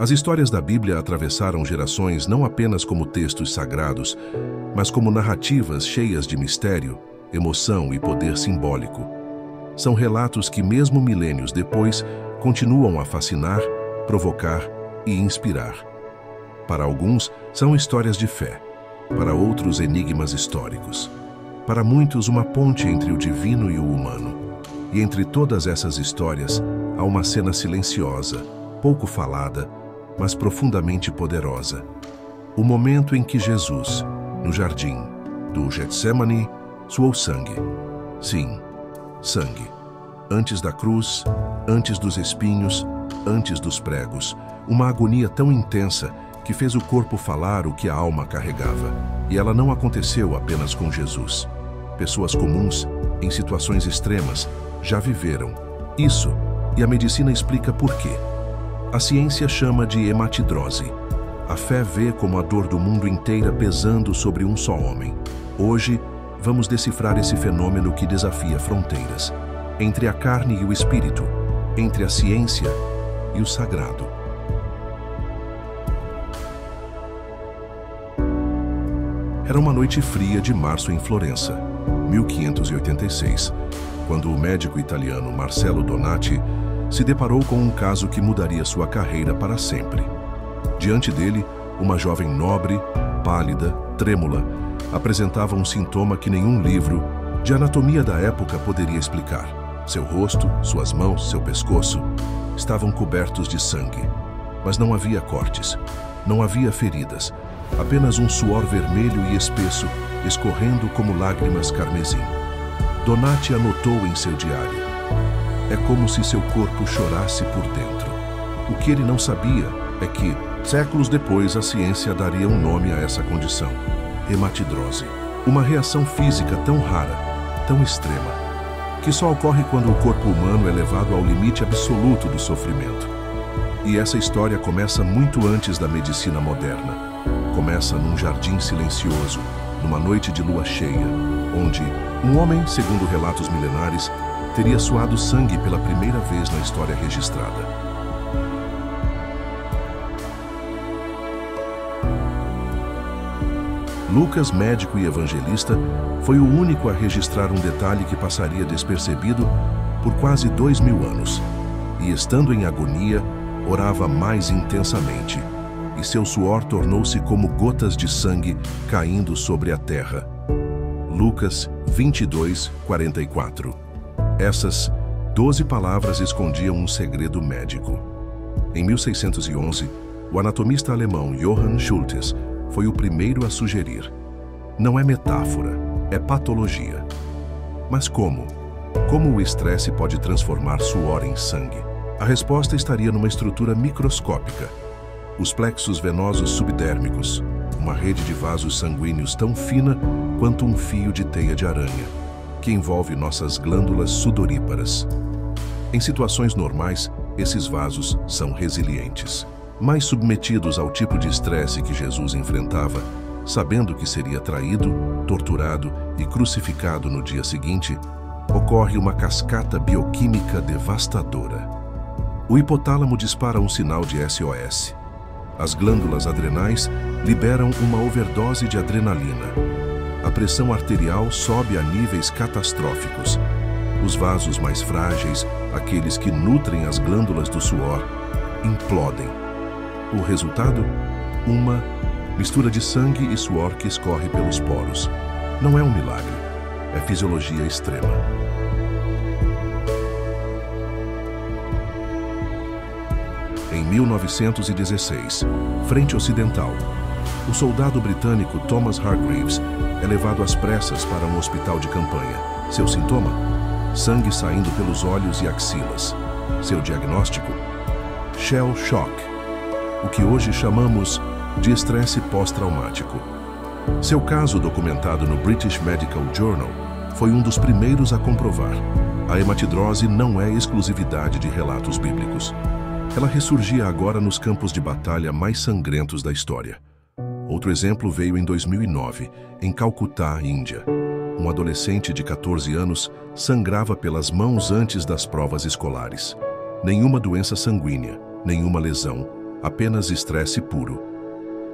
As histórias da Bíblia atravessaram gerações não apenas como textos sagrados, mas como narrativas cheias de mistério, emoção e poder simbólico. São relatos que, mesmo milênios depois, continuam a fascinar, provocar e inspirar. Para alguns, são histórias de fé, para outros, enigmas históricos. Para muitos, uma ponte entre o divino e o humano. E entre todas essas histórias, há uma cena silenciosa, pouco falada, mas profundamente poderosa. O momento em que Jesus, no jardim do Getsemane, suou sangue. Sim, sangue. Antes da cruz, antes dos espinhos, antes dos pregos. Uma agonia tão intensa que fez o corpo falar o que a alma carregava. E ela não aconteceu apenas com Jesus. Pessoas comuns, em situações extremas, já viveram isso, e a medicina explica por quê. A ciência chama de hematidrose. A fé vê como a dor do mundo inteira pesando sobre um só homem. Hoje, vamos decifrar esse fenômeno que desafia fronteiras. Entre a carne e o espírito, entre a ciência e o sagrado. Era uma noite fria de março em Florença, 1586, quando o médico italiano Marcello Donati se deparou com um caso que mudaria sua carreira para sempre. Diante dele, uma jovem nobre, pálida, trêmula, apresentava um sintoma que nenhum livro de anatomia da época poderia explicar. Seu rosto, suas mãos, seu pescoço estavam cobertos de sangue. Mas não havia cortes, não havia feridas, apenas um suor vermelho e espesso escorrendo como lágrimas carmesim. Donati anotou em seu diário: é como se seu corpo chorasse por dentro. O que ele não sabia é que, séculos depois, a ciência daria um nome a essa condição: hematidrose. Uma reação física tão rara, tão extrema, que só ocorre quando o corpo humano é levado ao limite absoluto do sofrimento. E essa história começa muito antes da medicina moderna. Começa num jardim silencioso, numa noite de lua cheia, onde um homem, segundo relatos milenares, teria suado sangue pela primeira vez na história registrada. Lucas, médico e evangelista, foi o único a registrar um detalhe que passaria despercebido por quase 2000 anos. E, estando em agonia, orava mais intensamente, e seu suor tornou-se como gotas de sangue caindo sobre a terra. Lucas 22:44. Essas 12 palavras escondiam um segredo médico. Em 1611, o anatomista alemão Johann Schultes foi o primeiro a sugerir: não é metáfora, é patologia. Mas como? Como o estresse pode transformar suor em sangue? A resposta estaria numa estrutura microscópica: os plexos venosos subdérmicos, uma rede de vasos sanguíneos tão fina quanto um fio de teia de aranha, que envolve nossas glândulas sudoríparas. Em situações normais, esses vasos são resilientes. Mas submetidos ao tipo de estresse que Jesus enfrentava, sabendo que seria traído, torturado e crucificado no dia seguinte, ocorre uma cascata bioquímica devastadora. O hipotálamo dispara um sinal de SOS. As glândulas adrenais liberam uma overdose de adrenalina. A pressão arterial sobe a níveis catastróficos. Os vasos mais frágeis, aqueles que nutrem as glândulas do suor, implodem. O resultado? Uma mistura de sangue e suor que escorre pelos poros. Não é um milagre, é fisiologia extrema. Em 1916, frente ocidental, o soldado britânico Thomas Hargreaves é levado às pressas para um hospital de campanha. Seu sintoma? Sangue saindo pelos olhos e axilas. Seu diagnóstico? Shell shock, o que hoje chamamos de estresse pós-traumático. Seu caso, documentado no British Medical Journal, foi um dos primeiros a comprovar: a hematidrose não é exclusividade de relatos bíblicos. Ela ressurgia agora nos campos de batalha mais sangrentos da história. Outro exemplo veio em 2009, em Calcutá, Índia. Um adolescente de 14 anos sangrava pelas mãos antes das provas escolares. Nenhuma doença sanguínea, nenhuma lesão, apenas estresse puro.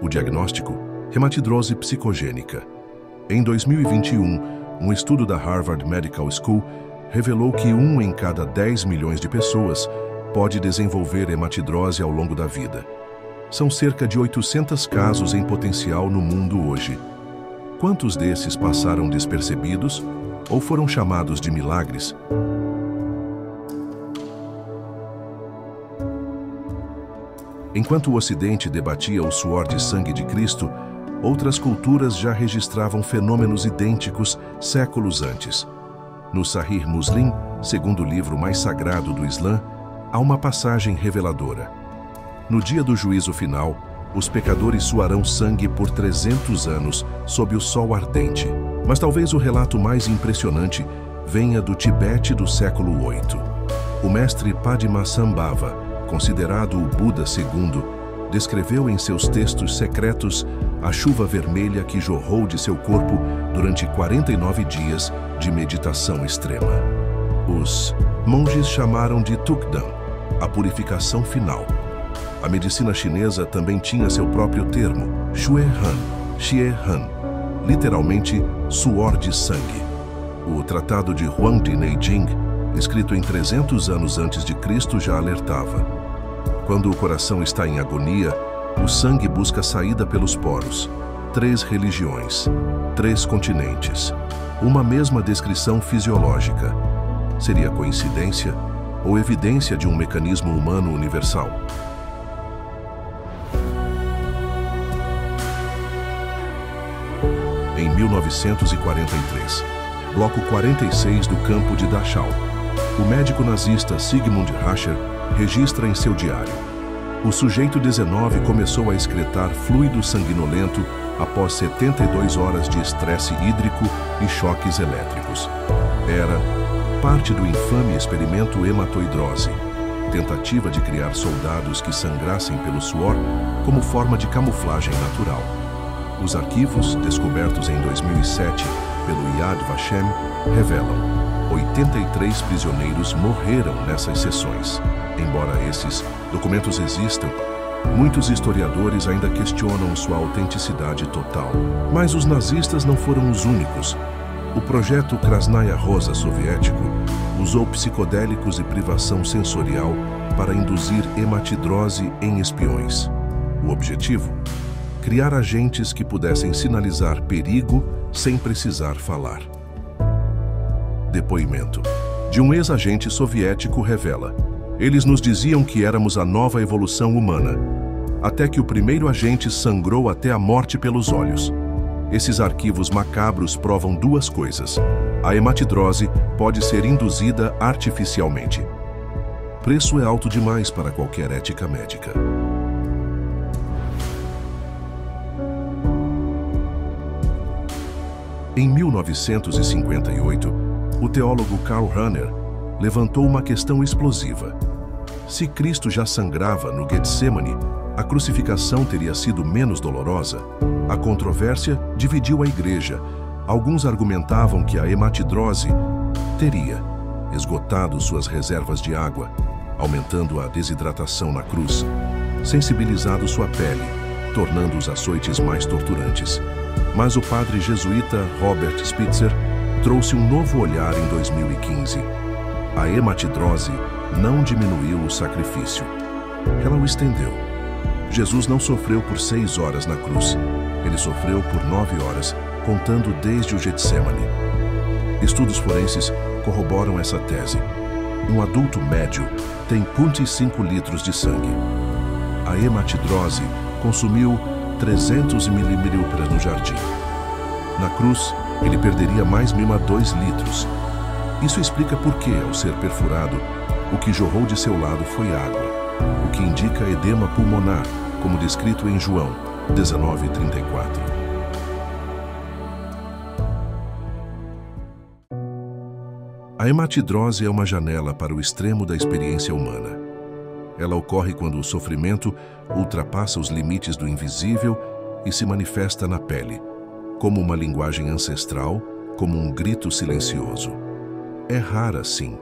O diagnóstico: hematidrose psicogênica. Em 2021, um estudo da Harvard Medical School revelou que 1 em cada 10 milhões de pessoas pode desenvolver hematidrose ao longo da vida. São cerca de 800 casos em potencial no mundo hoje. Quantos desses passaram despercebidos ou foram chamados de milagres? Enquanto o Ocidente debatia o suor de sangue de Cristo, outras culturas já registravam fenômenos idênticos séculos antes. No Sahih Muslim, segundo livro mais sagrado do Islã, há uma passagem reveladora. No dia do juízo final, os pecadores suarão sangue por 300 anos sob o sol ardente. Mas talvez o relato mais impressionante venha do Tibete do século VIII. O mestre Padmasambhava, considerado o Buda II, descreveu em seus textos secretos a chuva vermelha que jorrou de seu corpo durante 49 dias de meditação extrema. Os monges chamaram de Tukdam, a purificação final. A medicina chinesa também tinha seu próprio termo, Xue Han, literalmente suor de sangue. O Tratado de Huangdi Neijing, escrito em 300 anos antes de Cristo, já alertava: quando o coração está em agonia, o sangue busca saída pelos poros. 3 religiões, 3 continentes, uma mesma descrição fisiológica. Seria coincidência ou evidência de um mecanismo humano universal? Em 1943, bloco 46 do campo de Dachau, o médico nazista Sigmund Rascher registra em seu diário: o sujeito 19 começou a excretar fluido sanguinolento após 72 horas de estresse hídrico e choques elétricos. Era parte do infame experimento hematoidrose, tentativa de criar soldados que sangrassem pelo suor como forma de camuflagem natural. Os arquivos, descobertos em 2007 pelo Yad Vashem, revelam: 83 prisioneiros morreram nessas sessões. Embora esses documentos existam, muitos historiadores ainda questionam sua autenticidade total. Mas os nazistas não foram os únicos. O projeto Krasnaya Rosa soviético usou psicodélicos e privação sensorial para induzir hematidrose em espiões. O objetivo? Criar agentes que pudessem sinalizar perigo sem precisar falar. Depoimento de um ex-agente soviético revela: eles nos diziam que éramos a nova evolução humana, até que o primeiro agente sangrou até a morte pelos olhos. Esses arquivos macabros provam 2 coisas: a hematidrose pode ser induzida artificialmente. Preço é alto demais para qualquer ética médica. Em 1958, o teólogo Karl Rahner levantou uma questão explosiva. Se Cristo já sangrava no Getsemane, a crucificação teria sido menos dolorosa? A controvérsia dividiu a igreja. Alguns argumentavam que a hematidrose teria esgotado suas reservas de água, aumentando a desidratação na cruz, sensibilizado sua pele, tornando os açoites mais torturantes. Mas o padre jesuíta Robert Spitzer trouxe um novo olhar em 2015. A hematidrose não diminuiu o sacrifício. Ela o estendeu. Jesus não sofreu por 6 horas na cruz. Ele sofreu por 9 horas, contando desde o Getsemane. Estudos forenses corroboram essa tese. Um adulto médio tem 0,5 litros de sangue. A hematidrose consumiu 300 mililitros no jardim. Na cruz, ele perderia mais mínimo 2 litros. Isso explica por que, ao ser perfurado, o que jorrou de seu lado foi água, o que indica edema pulmonar, como descrito em João 19:34. A hematidrose é uma janela para o extremo da experiência humana. Ela ocorre quando o sofrimento ultrapassa os limites do invisível e se manifesta na pele, como uma linguagem ancestral, como um grito silencioso. É rara, sim,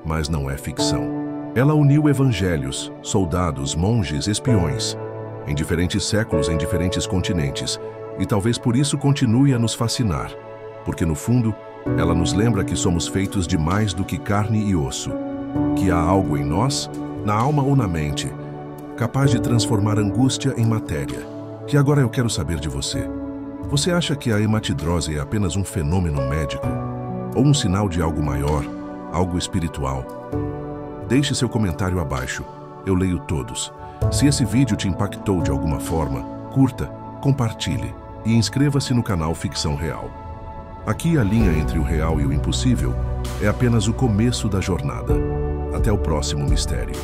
mas não é ficção. Ela uniu evangelhos, soldados, monges, espiões, em diferentes séculos, em diferentes continentes, e talvez por isso continue a nos fascinar, porque no fundo, ela nos lembra que somos feitos de mais do que carne e osso, que há algo em nós, na alma ou na mente, capaz de transformar angústia em matéria. Que agora eu quero saber de você. Você acha que a hematidrose é apenas um fenômeno médico? Ou um sinal de algo maior, algo espiritual? Deixe seu comentário abaixo. Eu leio todos. Se esse vídeo te impactou de alguma forma, curta, compartilhe e inscreva-se no canal Ficção Real. Aqui a linha entre o real e o impossível é apenas o começo da jornada. Até o próximo mistério.